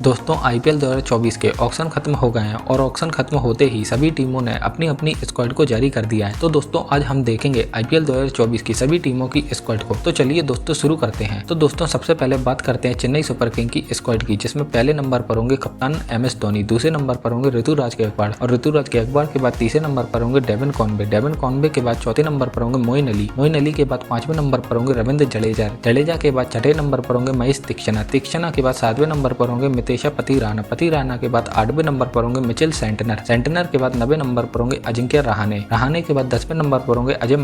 दोस्तों आईपीएल 2024 के ऑक्शन खत्म हो गए हैं और ऑक्शन खत्म होते ही सभी टीमों ने अपनी अपनी स्क्वाड को जारी कर दिया है। तो दोस्तों आज हम देखेंगे आईपीएल 2024 की सभी टीमों की स्क्वाड को। तो चलिए दोस्तों शुरू करते हैं। तो दोस्तों सबसे पहले बात करते हैं चेन्नई सुपर किंग की स्क्वाड की, जिसमें पहले नंबर पर होंगे कप्तान MS धोनी, दूसरे नंबर पर होंगे ऋतुराज गायकवाड़ और ऋतुराज गायकवाड़ के बाद तीसरे नंबर पर होंगे डेविन कॉनवे के बाद चौथे नंबर पर होंगे मोइन अली के बाद पांचवें नंबर पर होंगे रविंद्र जडेजा के बाद छठे नंबर पर होंगे महेश तीक्षणा के बाद सातवें नंबर पर होंगे मितेशा पति राणा के बाद 8वें नंबर पर होंगे मिचेल सेंटनर के बाद 9वें नंबर पर होंगे अजिंक्य रहाणे के बाद 10वें नंबर पर होंगे अजय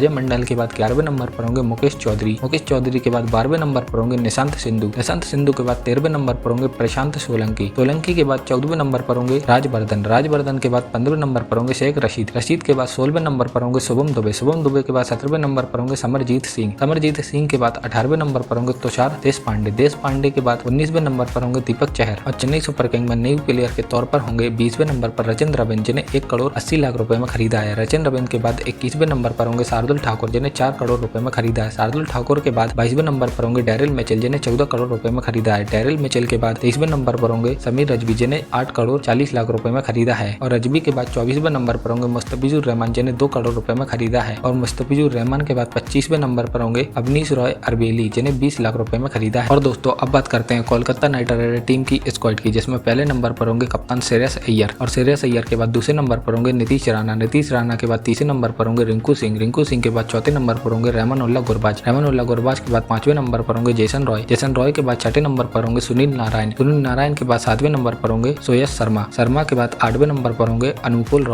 मंडल के बाद 11वें नंबर पर होंगे मुकेश चौधरी के बाद 12वें नंबर पर होंगे निशांत सिंधु के बाद 13वें नंबर पर होंगे प्रशांत सोलंकी के बाद 14वें नंबर पर होंगे राजवर्धन के बाद 15वें नंबर पर होंगे शेख रशीद के बाद 16वें नंबर पर होंगे शुभम दुबे के बाद 17वें नंबर पर होंगे समरजीत सिंह के बाद 18वें नंबर पर होंगे तुषार देशपांडे के बाद 19वें नंबर पर होंगे दीपक चहर और चेन्नई सुपर किंग में न्यू प्लेयर के तौर पर होंगे 20वें नंबर पर रचिन रविंद्र, जिन्हें 1 करोड़ 80 लाख रुपए में खरीदा है। रचिन रविंद्र के बाद 21वें नंबर पर होंगे शार्दुल ठाकुर, जिन्हें 4 करोड़ रुपए में खरीदा है। शार्दुल ठाकुर के बाद 22वें नंबर पर होंगे डेरिल मिचेल, जिन्हें 14 करोड़ रुपए में खरीदा है। डेरिल मिचेल के बाद 23वें नंबर पर होंगे समीर रजवी, जिन्हें 8 करोड़ 40 लाख रुपए में खरीदा है। और रजवी के बाद 24वें नंबर पर होंगे मुस्तफिजुर रहमान, जिन्हें 2 करोड़ रुपए में खरीदा है। और मुस्तफिजुर रहमान के बाद 25वें नंबर पर होंगे अवनीश रॉय अरबेली, जिन्हें 20 लाख रुपए में खरीदा है। और दोस्तों अब बात करते हैं कोलकाता नाइट राइडर टीम की स्क्वाड की, जिसमें पहले नंबर पर होंगे कप्तान श्रेयस अय्यर के बाद दूसरे नंबर पर होंगे नीतीश राणा के बाद तीसरे नंबर पर होंगे रिंकू सिंह के बाद चौथे नंबर पर होंगे रहमान उल्लाह गुरबाज के बाद 5वें नंबर पर होंगे जेसन रॉय के बाद छठे नंबर पर होंगे सुनील नारायण के बाद 7वें नंबर पर होंगे सोयश शर्मा के बाद 8वें नंबर पर होंगे अनुकूल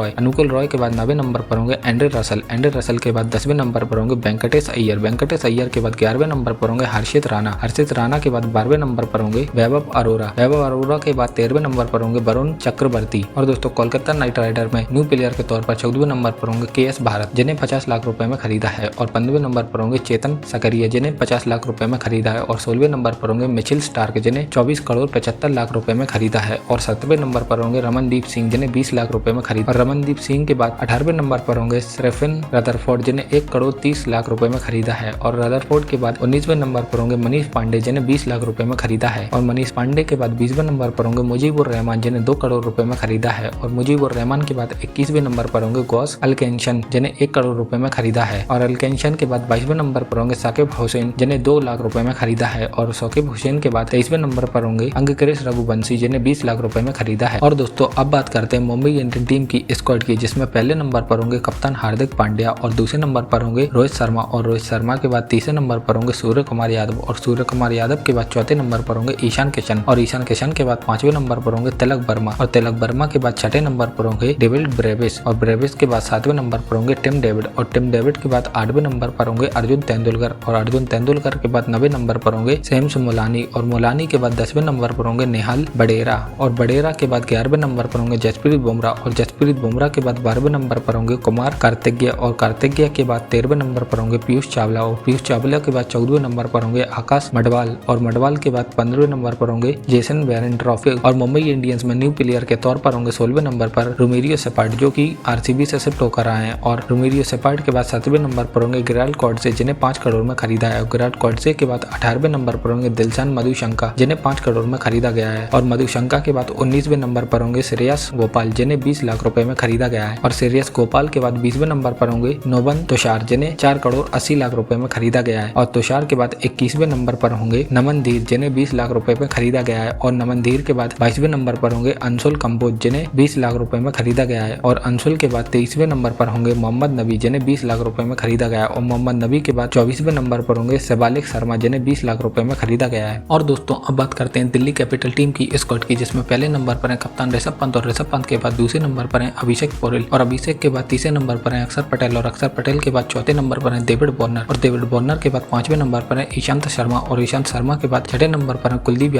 रॉय के बाद 9वें नंबर पर होंगे एंड्रे रसल के बाद 10वें नंबर पर होंगे वेंकटेश अय्यर के बाद 11वें नंबर पर होंगे हर्षित राणा के बाद 12वें नंबर पर होंगे वैभव अरोरा के बाद 13वें नंबर पर होंगे वरुण चक्रवर्ती। और दोस्तों कोलकाता नाइट राइडर में न्यू प्लेयर के तौर पर 14वें नंबर पर होंगे KS भारत, जिन्हें 50 लाख रुपए में खरीदा है। और 15वें नंबर पर होंगे चेतन सकरिया, जिन्हें 50 लाख रुपए में खरीदा है। और 16वें नंबर पर होंगे मिचेल स्टार्क, जिन्हें 24 करोड़ 75 लाख रुपए में खरीदा है। और 17वें नंबर पर होंगे रमनदीप सिंह, जिन्हें 20 लाख रुपए में खरीदा। और रमनदीप सिंह के बाद 18वें नंबर पर होंगे स्टेफन रदरफोर्ड, जिन्हें 1 करोड़ 30 लाख रुपए में खरीदा है। और रदरफोर्ड के बाद 19वें नंबर पर होंगे मनीष पांडे, जिन्हें 20 लाख रुपए में खरीदा है। और मनीष पांडे के बाद 20वें नंबर पर होंगे मुजीबुर रहमान, जिन्हें 2 करोड़ रुपए में खरीदा है। और मुजीबुर रहमान के बाद 21वें नंबर पर होंगे गौस अलकेंशन, जिन्हें 1 करोड़ रुपए में खरीदा है। और अलकेंशन के बाद 22वें नंबर पर होंगे साकिब हुसैन, जिन्हें 2 लाख रुपए में खरीदा है। और साकिब हुसैन के बाद 23वें नंबर पर होंगे अंगक्रिश रघुवंशी, जिन्हें 20 लाख रुपए में खरीदा है। और दोस्तों अब बात करते हैं मुंबई इंडियन टीम की स्क्वाड की, जिसमें पहले नंबर पर होंगे कप्तान हार्दिक पांड्या और दूसरे नंबर पर होंगे रोहित शर्मा। और रोहित शर्मा के बाद तीसरे नंबर पर होंगे सूर्य कुमार यादव। और सूर्य कुमार यादव के बाद चौथे नंबर पर होंगे ईशान किशन। और ईशान किशन के बाद 5वें नंबर पर होंगे तिलक वर्मा। और तिलक वर्मा के बाद 6ठे नंबर पर होंगे डेविड ब्रेविस। और ब्रेविस के बाद 7वें नंबर पर होंगे टिम डेविड। और टिम डेविड के बाद 8वें नंबर पर होंगे अर्जुन तेंदुलकर। और अर्जुन तेंदुलकर के बाद 9वें नंबर पर होंगे सेम्स मोलानी। और मोलानी के बाद 10वें नंबर पर होंगे नेहाल बडेरा। और बडेरा के बाद 11वें नंबर पर होंगे जसप्रीत बुमराह। और जसप्रीत बुमराह के बाद 12वें नंबर पर होंगे कुमार कार्तिकेय। और कार्तिकेय के बाद 13वें नंबर पर होंगे पीयूष चावला। और पीयूष चावला के बाद 14वें नंबर पर होंगे आकाश मडवाल। और मडवाल के बाद 15वें नंबर पर होंगे जेसन वेरेंट्रॉफी। और मुंबई इंडियंस में न्यू प्लेयर के तौर पर होंगे 16वें नंबर पर रोमेरियो सेपार्ट, जो कि RCB से शिफ्ट होकर आए हैं। और रोमेरियो सेपार्ट के बाद 7वें नंबर पर होंगे गिराल्ड कॉडसे, जिन्हें 5 करोड़ में खरीदा है। और गिराल्ड कॉडसे के बाद 18वें नंबर पर होंगे दिलशान मधुशंका, जिन्हें 5 करोड़ में खरीदा गया है। और मधुशंका के बाद 19वें नंबर पर होंगे श्रेयस गोपाल, जिन्हें 20 लाख रुपए में खरीदा गया है। और श्रेयस गोपाल के बाद 20वें नंबर पर होंगे नोबन तुषार, जिन्हें 4 करोड़ 80 लाख रुपए में खरीदा गया है। और तुषार के बाद 21वें नंबर पर होंगे नमन धीर, जिन्हें 20 लाख रुपए में खरीदा गया है। और नमन धीर के बाद 22वें नंबर पर होंगे अंशुल कंबोज, जिन्हें 20 लाख रुपए में खरीदा गया है। और अंशुल के बाद 23वें नंबर पर होंगे मोहम्मद नबी, जिन्हें 20 लाख रुपए में खरीदा गया है। और मोहम्मद नबी के बाद 24वें नंबर पर होंगे शिवालिक शर्मा, जिन्हें 20 लाख रुपए में खरीदा गया है। और दोस्तों अब बात करते हैं दिल्ली कैपिटल टीम की स्क्वाड की, जिसमें पहले नंबर पर है कप्तान ऋषभ पंत। और ऋषभ पंत के बाद दूसरे नंबर पर है अभिषेक पोरेल। और अभिषेक के बाद तीसरे नंबर पर है अक्षर पटेल। और अक्षर पटेल के बाद चौथे नंबर पर है डेविड वार्नर। और डेविड वार्नर के बाद 5वें नंबर पर है ईशांत शर्मा। और ईशांत शर्मा के बाद 6ठे नंबर पर है कुलदीप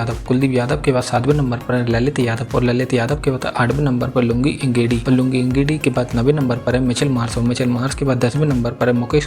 यादव के बाद 7वें नंबर पर है ललित यादव। और ललित यादव के बाद 8वें नंबर पर लुंगी इंगेडी के बाद 9वें नंबर पर है मिचेल मार्श। और मिचेल मार्श के बाद 10वें नंबर पर है मुकेश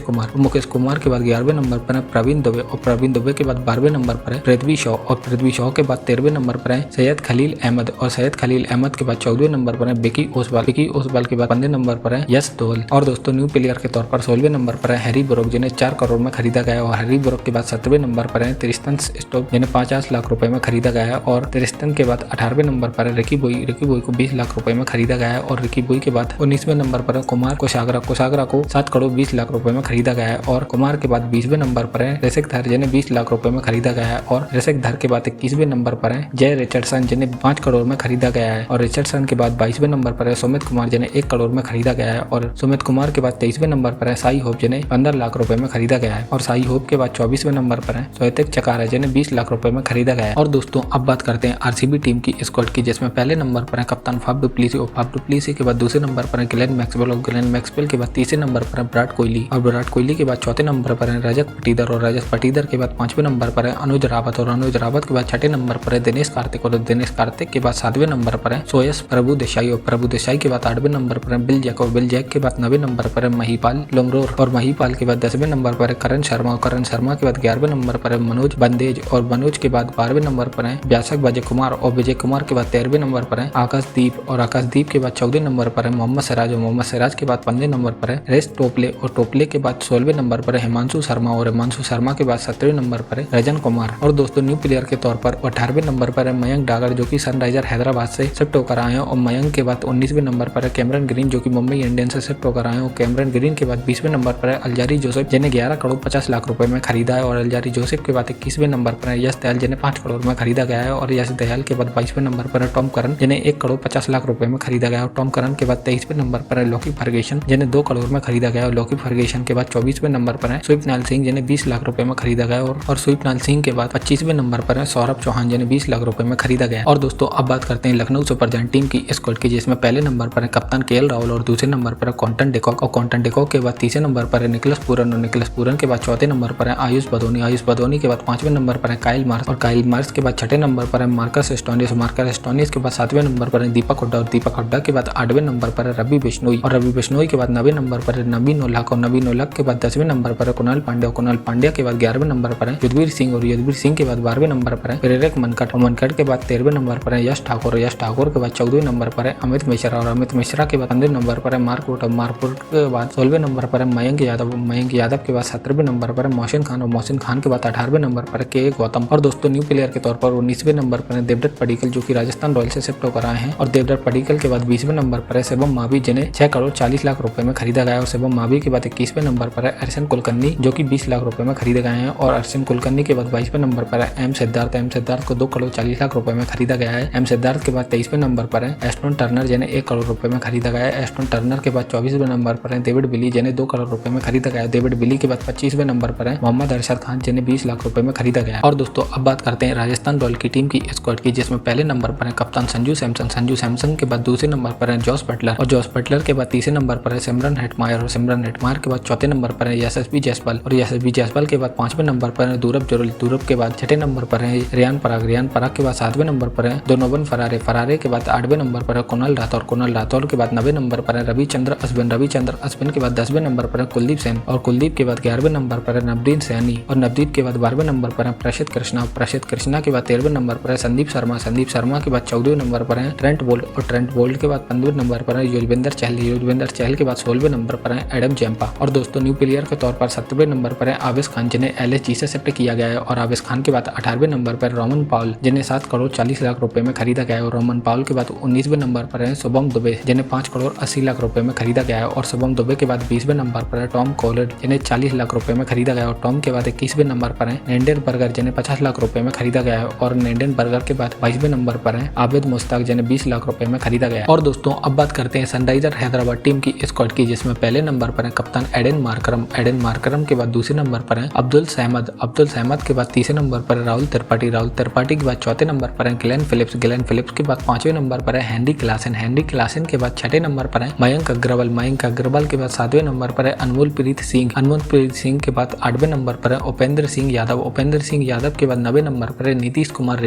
कुमार के बाद 11वें नंबर पर है प्रवीण दुबे। और प्रवीण दुबे के बाद 12वें नंबर पर है पृथ्वी शॉ। और पृथ्वी शॉ के बाद 13वें नंबर पर है सैयद खलील अहमद। और सैयद खलील अहमद के बाद 14वें नंबर पर है विकी ओसवाल के बाद 15वें नंबर पर है यश दोहल। और दोस्तों न्यू प्लेयर के तौर पर 16वें नंबर पर है हैरी ब्रूक, जिन्हें 4 करोड़ में खरीदा गया है। और हैरी ब्रूक के बाद 17वें नंबर पर है ट्रिस्टन स्टोक, जिन्हें 50 लाख रुपए में खरीदा गया है। और 63 के बाद 18वें नंबर पर है रिकी बॉय को 20 लाख रुपए में खरीदा गया है। और रिकी बॉय के बाद 19वें नंबर पर है कुमार कोशाग्रा को 7 करोड़ 20 लाख रुपए में खरीदा गया है। और कुमार के बाद 20वें नंबर पर है ऋषिक धर जिन्हें 20 लाख रुपए में खरीदा गया है। और ऋषिक धर के बाद 21वें नंबर पर है जय रिचर्डसन जिन्हें 5 करोड़ में खरीदा गया है। और रिचर्डसन के बाद 22वें नंबर पर है सुमित कुमार जिन्हें 1 करोड़ में खरीदा गया है। और सुमित कुमार के बाद 23वें नंबर पर है साई होप जिन्हें 15 लाख रुपए में खरीदा गया है। और साई होप के बाद 24वें नंबर पर है सोहेतेक चकारा जिन्हें 20 लाख रुपए में खरीदा गया है। और दोस्तों अब बात करते हैं आरसीबी टीम की स्क्वाड की, जिसमें पहले नंबर पर है कप्तान फाफ डुप्लेसी के बाद दूसरे नंबर पर है ग्लेन मैक्सवेल और ग्लेन मैक्सवेल के बाद तीसरे नंबर पर है विराट कोहली और विराट कोहली के बाद चौथे नंबर पर है रजत पाटीदार और रजत पाटीदार के बाद 5वें नंबर पर है अनुज रावत और अनुज रावत के बाद 6ठे नंबर पर है दिनेश कार्तिक और दिनेश कार्तिक के बाद 7वें नंबर पर है सोयस प्रभु देसाई और प्रभु देसाई के बाद 8वें नंबर पर है बिल जैक और बिल जैक के बाद 9वें नंबर पर है महिपाल लोमरोर और महिपाल के बाद 10वें नंबर पर है करण शर्मा और करण शर्मा के बाद 11वें नंबर पर है मनोज बंदेज और मनोज के बाद 12वें नंबर पर है व्यासक विजय कुमार और विजय कुमार के बाद 13वें नंबर पर है आकाशदीप और आकाशदीप के बाद 14वें नंबर पर है मोहम्मद सिराज और मोहम्मद सिराज के बाद 15वें नंबर पर है रेस टोपले और टोपले के बाद 16वें नंबर पर है हिमांशु शर्मा और हिमांशु शर्मा के बाद 17वें नंबर पर है रजन कुमार। और दोस्तों न्यू प्लेयर के तौर पर 18वें नंबर पर है मयंक डागर जो कि सनराइजर हैदराबाद से शिफ्ट होकर आए हैं। और मयंक के बाद 19वें नंबर पर है कैमरन ग्रीन जो कि मुंबई इंडियंस से शिफ्ट होकर आए हैं। और कैमरन ग्रीन के बाद 20वें नंबर पर है अल्जारी जोसेफ जिन्हें 11 करोड़ 50 लाख रुपए में खरीदा है। और अल्जारी जोसेफ के बाद 21वें नंबर पर है यश दयाल जिन्हें 5 करोड़ में खरीदा गया है। और यश दयाल के बाद 22वें नंबर पर है टॉम करन जिन्हें 1 करोड़ 50 लाख रुपए में खरीदा गया। और टॉम करन के बाद 23वें नंबर पर है लॉकी फर्गेशन जिन्हें 2 करोड़ में खरीदा गया। और लॉकी फर्गेशन के बाद 24वें नंबर पर है सुइपनाल सिंह जिन्हें 20 लाख रुपए में खरीदा गया। और सुइपनाल सिंह के बाद 25वें नंबर पर है सौरभ चौहान जिन्हें 20 लाख रुपए में खरीदा गया। और दोस्तों अब बात करते हैं लखनऊ सुपर जायंट टीम की स्क्वाड की, जिसमें पहले नंबर पर है कप्तान केएल राहुल और दूसरे नंबर पर है क्वांटन डिकॉक और क्वांटन डिकॉक के बाद तीसरे नंबर पर है निकोलस पूरन और निकोलस पूरन के बाद चौथे नंबर पर है आयुष बदोनी के बाद 5वें नंबर पर है काइल मार्स और काइल मार्स के बाद 6ठे नंबर पर है मार्कस एस्टोनिस के बाद 7वें नंबर पर है दीपक हुड्डा और दीपक हुड्डा के बाद 8वें नंबर पर है रवि बिश्नोई और रवि बिश्नोई के बाद 9वें नंबर पर है नवीन उलहक और नवीन उलहक के बाद 10वें नंबर पर है कुणाल पांड्या और कुणाल पांड्या के बाद 11वें नंबर पर है युद्धवीर सिंह और युद्धवीर सिंह के बाद 12वें नंबर पर है प्रेरक मनकट और मनकट के बाद 13वें नंबर पर है यश ठाकुर के बाद 14वें नंबर पर है अमित मिश्रा और अमित मिश्रा के बाद 15वें नंबर पर है मार्कपुट और मार्कपुट के बाद 16वें नंबर पर है मयंक यादव के बाद 17वें नंबर पर है मोहसिन खान और मोहसिन खान के बाद 18वें नंबर पर है के गौतम। और दोस्तों न्यू प्लेयर के तौर पर 19वें नंबर पर है देवदत्त पडिक्कल जो कि राजस्थान रॉयल से शिफ्ट होकर आए हैं। और देवदत्त पडिक्कल के बाद 20वें नंबर पर है शिवम मावी जिन्हें 6 करोड़ 40 लाख रुपए में खरीदा गया। और शिवम मावी के बाद 21वें नंबर पर है अर्शन कुलकर्णी जो कि 20 लाख रुपए में खरीदे गए हैं। और अर्शन कुलकर्णी के बाद 22वें नंबर पर है एम सिद्धार्थ को 2 करोड़ 40 लाख रुपए में खरीदा गया है। एम सिद्धार्थ के बाद 23वें नंबर पर है एस्टन टर्नर जिन्हें 1 करोड़ रुपए में खरीदा गया है। एस्टन टर्नर के बाद 24वें नंबर पर है डेविड विली जिन्हें 2 करोड़ रुपए में खरीदा गया है। डेविड विली के बाद 25वें नंबर पर है मोहम्मद अरशद खान जिन्हें 20 लाख रुपए में खरीदा गया है। और दोस्तों अब बात करते हैं राजस्थान रॉयल की टीम की स्क्वाड की, जिसमें पहले नंबर पर है कप्तान संजू सैमसन के बाद दूसरे नंबर पर है जॉस बटलर के बाद तीसरे नंबर पर है सिमरन हेटमायर और सिमरन हेटमायर के बाद चौथे नंबर पर है यशस्वी जायसवाल के बाद 5वें नंबर पर है दूरब के बाद 6ठे नंबर पर है रियान पराग के बाद 7वें नंबर पर है दोनोवन फरारे के बाद 8वें नंबर पर है कुणाल राठौर के बाद 9वें नंबर पर है रविचंद्र अश्विन के बाद 10वें नंबर पर है कुलदीप सेन और कुलदीप के बाद 11वें नंबर पर है नवदीप सैनी और नवदीप के बाद 12वें नंबर पर है प्रसिद्ध कृष्णा के बाद 13वें नंबर पर है संदीप शर्मा के बाद 14वें नंबर पर है ट्रेंट बोल्ट के बाद 15वें नंबर पर है युजवेंद्र चहल के बाद 16वें नंबर पर है एडम जैम्पा। और दोस्तों न्यू प्लेयर के तौर पर 17वें नंबर पर है आवेश खान जिन्हें LSG से शिफ्ट किया गया है। और आवेश खान के बाद 18वें नंबर पर रोमन पाउल जिन्हें 7 करोड़ 40 लाख रुपए में खरीदा गया है। और रोमन पाउल के बाद 19वें नंबर पर है शुभम दुबे जिन्हें 5 करोड़ 80 लाख रुपए में खरीदा गया है। और शुभम दुबे के बाद 20वें नंबर पर है टॉम कॉलर जिन्हें 40 लाख रुपए में खरीदा गया है। और टॉम के बाद 21वें नंबर पर है नेंडन बर्गर जिन्हें 50 लाख रुपए में खरीदा गया है। और नेंडन बर्गर के बाद 22वें नंबर पर है आबिद मुश्ताक जिन्हें 20 लाख रुपए में खरीदा गया है। और दोस्तों अब बात करते हैं सनराइजर हैदराबाद टीम की स्क्वाड की, जिसमें पहले नंबर पर है कप्तान एडन मार्करम के बाद दूसरे नंबर पर है अब्दुल सहमद के बाद तीसरे नंबर पर है राहुल त्रिपाठी के बाद चौथे नंबर पर है ग्लेन फिलिप्स के बाद 5वें नंबर पर है हेनरी क्लासन के बाद 6ठे नंबर पर है मयंक अग्रवाल के बाद 7वें नंबर पर है अनमोल प्रीत सिंह के बाद 8वें नंबर पर है उपेंद्र सिंह यादव के बाद 9वें नंबर पर है नीतीश कुमार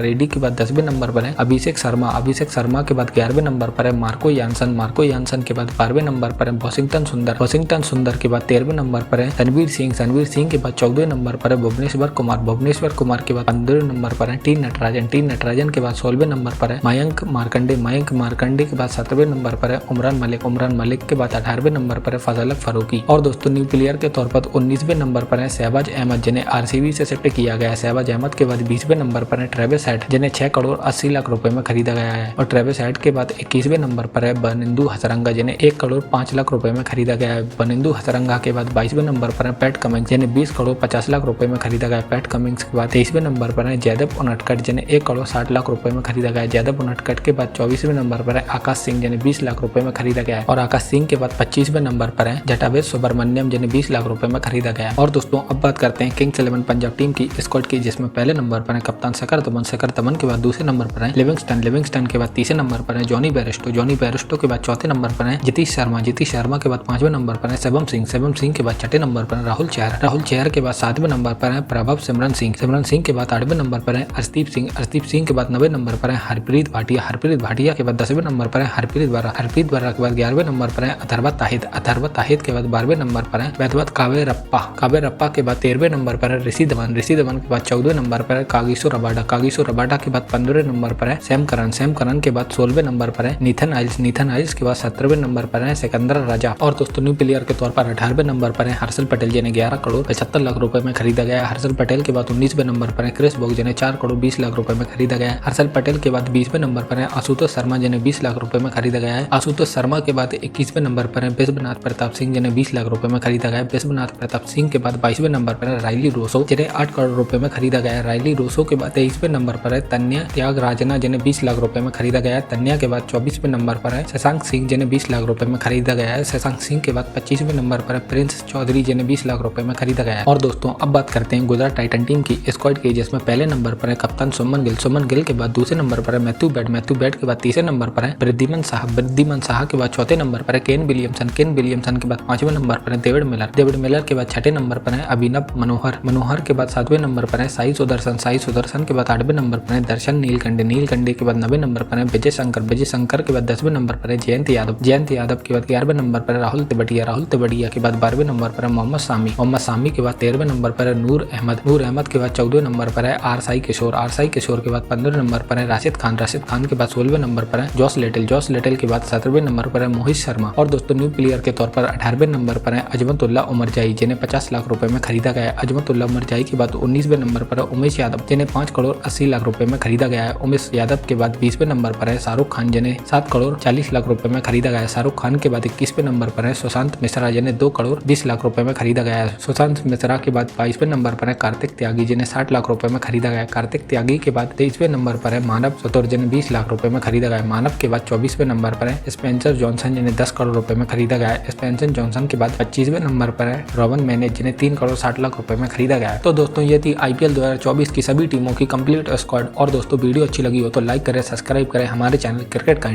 रेड्डी के बाद 10वें नंबर पर है अभिषेक शर्मा के बाद 11वें नंबर पर है मार्को यानसन के बाद 12वें नंबर पर है वॉशिंगटन सुंदर के बाद 13वें नंबर पर है तनवीर सिंह के बाद 14वें नंबर पर है भुवनेश्वर कुमार के बाद 15वें नंबर पर है टी नटराजन के बाद 16वें नंबर पर है मयंक मार्कंडे के बाद 17वें नंबर पर है उमरान मलिक के बाद 18वें नंबर पर है फजलक फारूकी। और दोस्तों न्यू प्लेयर के तौर पर 19वें नंबर पर है शहबाज अहमद जिन्हें RCB से शिफ्ट किया गया है। शहबाज अहमद के बाद 20वें नंबर पर है ट्रेविस हेड जिन्हें 6 करोड़ 80 लाख रुपए में खरीदा गया है। और ट्रेविस हेड के बाद 21वें नंबर पर है बनिंदु हसरंगा जिन्हें 1 करोड़ 5 लाख रुपए में खरीदा गया है। बनिंदु हसरंगा के बाद 22वें नंबर पर है पैट कमिंस जिन्हें 20 करोड़ 50 लाख रुपए में खरीदा गया है। पैट कमिंस के बाद 23वें नंबर पर है जयदेव उनटकट जिन्हें 1 करोड़ 60 लाख रुपए में खरीदा गया है। जयदेव उनटकट के बाद 24वें नंबर पर है आकाश सिंह जिन्हें 20 लाख रुपए में खरीदा गया है। और आकाश सिंह के बाद 25वें नंबर पर है जटावेद सुब्रमण्यम जिन्हें 20 लाख रुपए में खरीदा गया है। और दोस्तों अब बात करते हैं किंग्स 11 पंजाब टीम की स्क्वाड की, जिसमें पहले नंबर पर है कप्तान शिखर धवन के बाद दूसरे नंबर पर है लिविंगस्टन के बाद तीसरे नंबर पर है जॉनी बेयरस्टो के बाद चौथे नंबर पर है जतीश शर्मा के बाद 5वें नंबर पर है शिवम सिंह के बाद 6ठे नंबर पर है राहुल चहर के बाद 7वें नंबर पर है प्रभव सिमरन सिंह के बाद 8वें नंबर पर है अर्शदीप सिंह के बाद 9वें नंबर पर है हरप्रीत भाटिया के बाद 10वें नंबर पर है हरप्रीत बरा के बाद 11वें नंबर पर है अथर्व ताहिद के बाद 12वें नंबर पर है वैद्यवत काव्य रप्पा के बाद 13वें नंबर पर है ऋषि धवन के बाद 14वें नंबर पर है कागिसो रबाडा के बाद 15वें नंबर पर है सैम करन के बाद 16वें नंबर पर है नीथन आइल्स के बाद 17वें नंबर पर है सिकंदर राजा। और दोस्तों न्यू प्लेयर के तौर पर 18वें नंबर पर है हर्षल पटेल जिन्हें 11 करोड़ 75 लाख रुपए में खरीदा गया है। हर्षल पटेल के बाद 19वें नंबर पर है क्रिस वोक जिन्हें 4 करोड़ 20 लाख रुपए में खरीदा गया है। हर्षल पटेल के बाद 20वें नंबर पर है आशुतोष शर्मा जिन्हें 20 लाख रुपए में खरीदा गया है। आशुतोष शर्मा के बाद 21वें नंबर पर है बिस्वनाथ प्रताप सिंह जिन्हें 20 लाख रुपए में खरीदा गया है। बिस्वनाथ प्रताप सिंह के बाद 22वें नंबर पर है रायली रोसो जिन्हें 8 करोड़ रुपए में खरीदा गया है। रायली रोसो के बाद 23वें नंबर पर है तन्या त्यागराजना जिन्हें 20 लाख रुपए में खरीदा गया है। तन्या के बाद 24वें नंबर पर है शशांक सिंह जिन्हें 20 लाख रुपए में खरीदा गया है। शशांक सिंह के बाद 25वें नंबर पर है प्रिंस चौधरी जिन्हें 20 लाख रुपए में खरीदा गया है। और दोस्तों अब बात करते हैं गुजरात टाइटन टीम की स्क्वाड की, जिसमें पहले नंबर पर है कप्तान सुमन गिल के बाद दूसरे नंबर पर है मैथ्यू बैट के बाद तीसरे नंबर पर है वृद्धिमान शाह के बाद चौथे नंबर पर है केन विलियमसन के बाद 5वें नंबर पर है डेविड मिलर के बाद 6ठे नंबर पर है अभिनव मनोहर के बाद 7वें नंबर पर है साई सुदर्शन के बाद 8वें नंबर पर है दर्शन नीलकंडे के बाद 9वें नंबर पर है विजय शंकर के बाद 10वें नंबर पर है जयंत यादव के बाद 11वें नंबर पर है राहुल तिवड़िया के बाद 12वें नंबर पर है मोहम्मद सामी के बाद 13वें नंबर पर है नूर अहमद के बाद 14वें नंबर पर है आर साई किशोर के बाद 15वें नंबर पर है राशिद खान के बाद 16वें नंबर पर है जॉस लिटिल के बाद 17वें नंबर पर है मोहित शर्मा। और दोस्तों न्यू प्लेयर के तौर पर 18वें नंबर पर है अजमतुल्ला उमरजाई जिन्हें 50 लाख रुपए में खरीदा गया है। अजमतुल्ला उमरजाई के बाद 19वें नंबर पर है उमेश यादव जिन्हें 5 करोड़ 80 लाख रुपए में खरीदा गया है। उमेश यादव के बाद 20वें नंबर पर है शाहरुख खान जिन्हें 7 करोड़ 40 लाख रुपए में खरीदा गया है। शाहरुख खान के बाद 21वें नंबर पर है सुशांत मिश्रा जिन्हें 2 करोड़ 20 लाख रुपए में खरीदा गया है। सुशांत मिश्रा के बाद 22वें नंबर पर है कार्तिक त्यागी जिन्हें 60 लाख रुपए में खरीदा गया है। कार्तिक त्यागी के बाद 23वें नंबर पर है मानव चतुर जिन्हें 20 लाख रुपए में खरीदा गया है। मानव के बाद 24वें नंबर पर है स्पेंसर जॉनसन जिन्हें 10 करोड़ रुपए में खरीदा गया है। स्पेंसर जॉनसन के बाद 25वें नंबर पर है रॉबन मैनेज जिन्हें 3 करोड़ 60 लाख रुपए में खरीदा गया है। तो दोस्तों ये थी IPL 2024 की सभी टीमों की कंप्लीट स्क्वाड। और दोस्तों वीडियो अच्छी लगी हो तो लाइक करें, सब्सक्राइब करें हमारे चैनल क्रिकेट का।